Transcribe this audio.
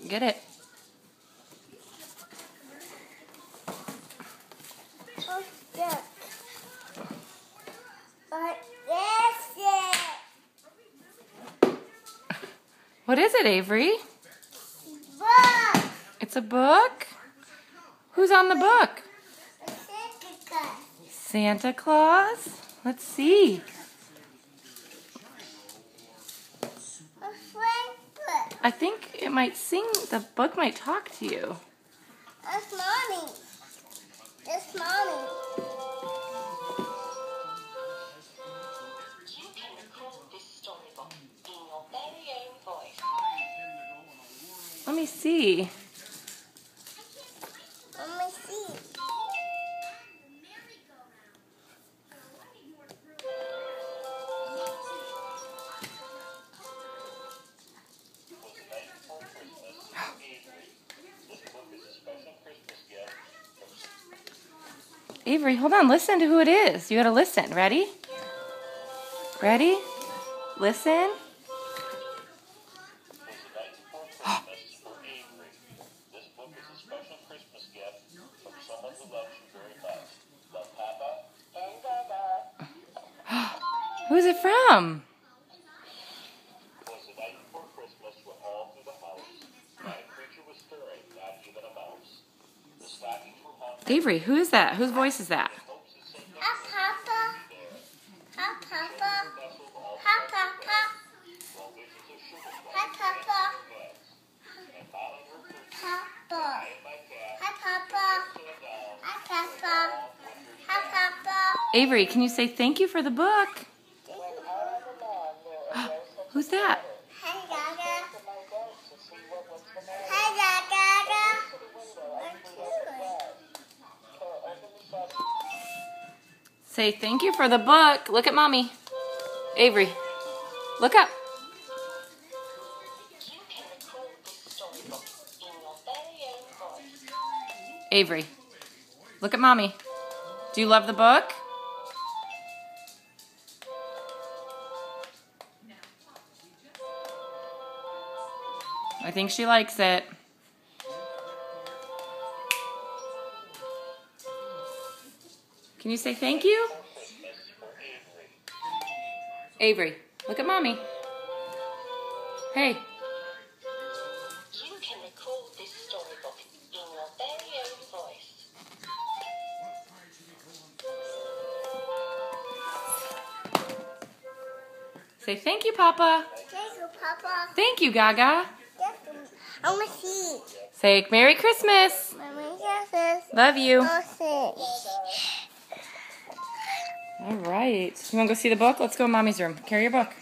Get it. Oh, yeah. But this is What is it, Avery? book. It's a book? Who's on the book? Santa Claus? Let's see. I think it might sing. The book might talk to you. It's Mommy. It's Mommy. You can record this storybook in your very own voice. Let me see. Let me see. Avery, hold on. Listen to who it is. You gotta listen. Ready? Ready? Listen. This book is a special Christmas gift from someone who loves you very much. Love, Papa and Dada. Who's it from? It was the night before Christmas when all through the house not a creature was stirring, not even a mouse. The stockings were hung. Avery, who is that? Whose voice is that? Hi, Papa. Hi, Papa. Hi, Papa. Hi, Papa. Papa. Hi, Papa. Hi, Papa. Hi, Papa. Avery, can you say thank you for the book? Who's that? Hi, Gaga. Hi, Gaga. Say thank you for the book. Look at Mommy. Avery, look up. You can record this storybook in your very own voice. Avery, look at Mommy. Do you love the book? I think she likes it. Can you say thank you? Avery, look at Mommy. Hey. You can record this storybook in your very own voice. Say thank you, Papa. Thank you, Papa. Thank you, Gaga. I want to see. Say Merry Christmas. Mommy, yes. Love you. Oh, All right. You want to go see the book? Let's go in Mommy's room. Carry your book.